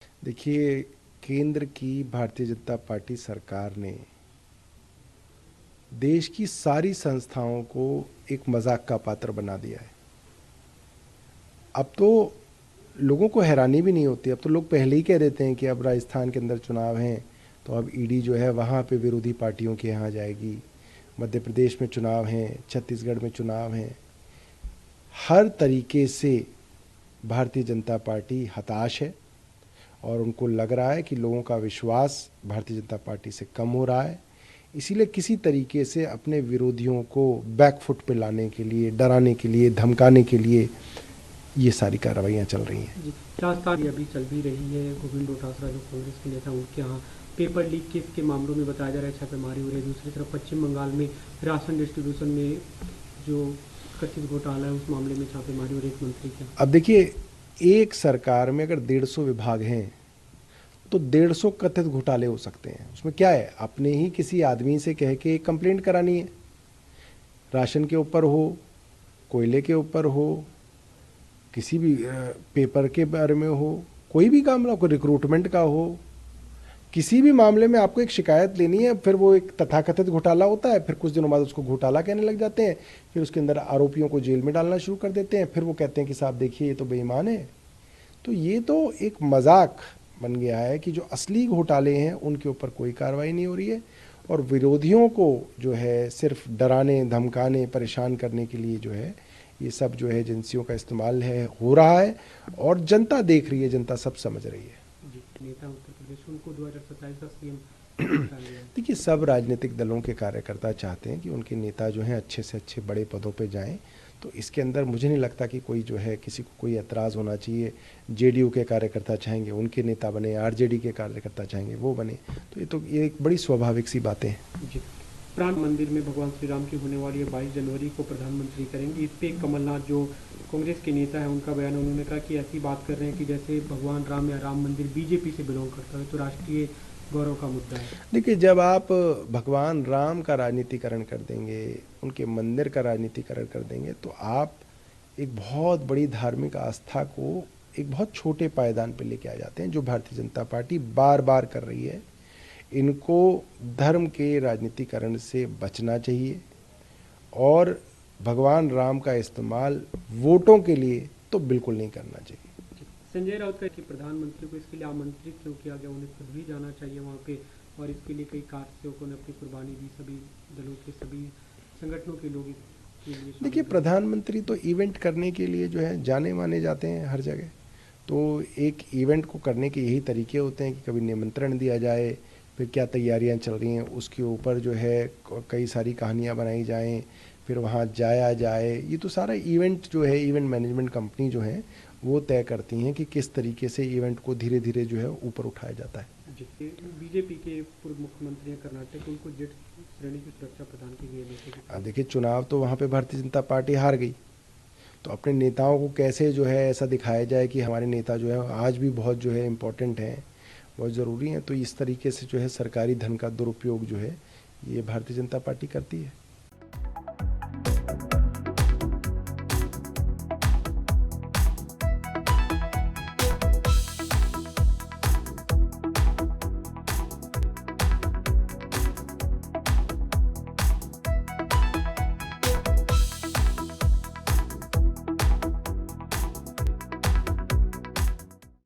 देखिए, केंद्र की भारतीय जनता पार्टी सरकार ने देश की सारी संस्थाओं को एक मजाक का पात्र बना दिया है। अब तो लोगों को हैरानी भी नहीं होती। अब तो लोग पहले ही कह देते हैं कि अब राजस्थान के अंदर चुनाव हैं तो अब ईडी जो है वहाँ पे विरोधी पार्टियों के यहाँ जाएगी। मध्य प्रदेश में चुनाव हैं, छत्तीसगढ़ में चुनाव हैं। हर तरीके से भारतीय जनता पार्टी हताश है और उनको लग रहा है कि लोगों का विश्वास भारतीय जनता पार्टी से कम हो रहा है। इसीलिए किसी तरीके से अपने विरोधियों को बैकफुट पे लाने के लिए, डराने के लिए, धमकाने के लिए ये सारी कार्रवाइयाँ चल रही हैं। जी, राजस्थान अभी चल भी रही है। गोविंद डोटासरा जो कांग्रेस के नेता, उनके यहाँ पेपर लीक केस के मामलों में बताया जा रहा है छापेमारी हो रही है। दूसरी तरफ पश्चिम बंगाल में राशन डिस्ट्रीब्यूशन में जो कथित घोटाला है, उस मामले में छापेमारी हो रही है एक मंत्री के। अब देखिए, एक सरकार में अगर 150 विभाग हैं तो 150 कथित घोटाले हो सकते हैं। उसमें क्या है, अपने ही किसी आदमी से कह के कंप्लेंट करानी है। राशन के ऊपर हो, कोयले के ऊपर हो, किसी भी पेपर के बारे में हो, कोई भी काम ना हो, रिक्रूटमेंट का हो, किसी भी मामले में आपको एक शिकायत लेनी है। फिर वो एक तथाकथित घोटाला होता है, फिर कुछ दिनों बाद उसको घोटाला कहने लग जाते हैं, फिर उसके अंदर आरोपियों को जेल में डालना शुरू कर देते हैं। फिर वो कहते हैं कि साहब देखिए ये तो बेईमान है। तो ये तो एक मजाक बन गया है कि जो असली घोटाले हैं उनके ऊपर कोई कार्रवाई नहीं हो रही है और विरोधियों को जो है सिर्फ डराने, धमकाने, परेशान करने के लिए जो है ये सब जो है एजेंसियों का इस्तेमाल है हो रहा है। और जनता देख रही है, जनता सब समझ रही है। जी, नेता उत्तर प्रदेश, उनको 2027 का सीएम। देखिए, सब राजनीतिक दलों के कार्यकर्ता चाहते हैं कि उनके नेता जो हैं अच्छे से अच्छे बड़े पदों पे जाएं। तो इसके अंदर मुझे नहीं लगता कि कोई जो है किसी को कोई एतराज़ होना चाहिए। जेडीयू के कार्यकर्ता चाहेंगे उनके नेता बने, आरजेडी के कार्यकर्ता चाहेंगे वो बने। तो ये एक बड़ी स्वाभाविक सी बातें हैं। जी, प्राण मंदिर में भगवान श्री राम की होने वाली है 22 जनवरी को प्रधानमंत्री करेंगे। इस पे कमलनाथ जो कांग्रेस के नेता है, उनका बयान, उन्होंने कहा कि ऐसी बात कर रहे हैं कि जैसे भगवान राम या राम मंदिर बीजेपी से बिलोंग करता है, तो राष्ट्रीय गौरव का मुद्दा है। देखिए, जब आप भगवान राम का राजनीतिकरण कर देंगे, उनके मंदिर का राजनीतिकरण कर देंगे, तो आप एक बहुत बड़ी धार्मिक आस्था को एक बहुत छोटे पायदान पर लेके आ जाते हैं, जो भारतीय जनता पार्टी बार बार कर रही है। इनको धर्म के राजनीतिकरण से बचना चाहिए और भगवान राम का इस्तेमाल वोटों के लिए तो बिल्कुल नहीं करना चाहिए। संजय राउत का कि प्रधानमंत्री को इसके लिए आमंत्रित क्यों किया गया, उन्हें खुद भी जाना चाहिए वहाँ पे, और इसके लिए कई कार्यसेवकों ने अपनी कुर्बानी दी, सभी दलों के सभी संगठनों के लोग के लिए। देखिए, प्रधानमंत्री तो इवेंट करने के लिए जो है जाने माने जाते हैं हर जगह। तो एक इवेंट को करने के यही तरीके होते हैं कि कभी निमंत्रण दिया जाए, फिर क्या तैयारियां चल रही हैं उसके ऊपर जो है कई सारी कहानियां बनाई जाएं, फिर वहाँ जाया जाए। ये तो सारा इवेंट जो है, इवेंट मैनेजमेंट कंपनी जो है वो तय करती हैं कि किस तरीके से इवेंट को धीरे धीरे जो है ऊपर उठाया जाता है। बीजेपी के पूर्व मुख्यमंत्री हैं कर्नाटक, उनको जेट श्रेणी की सुरक्षा प्रदान की गई है। देखिए, चुनाव तो वहाँ पे भारतीय जनता पार्टी हार गई, तो अपने नेताओं को कैसे जो है ऐसा दिखाया जाए कि हमारे नेता जो है आज भी बहुत जो है इम्पोर्टेंट हैं, बहुत ज़रूरी हैं। तो इस तरीके से जो है सरकारी धन का दुरुपयोग जो है ये भारतीय जनता पार्टी करती है।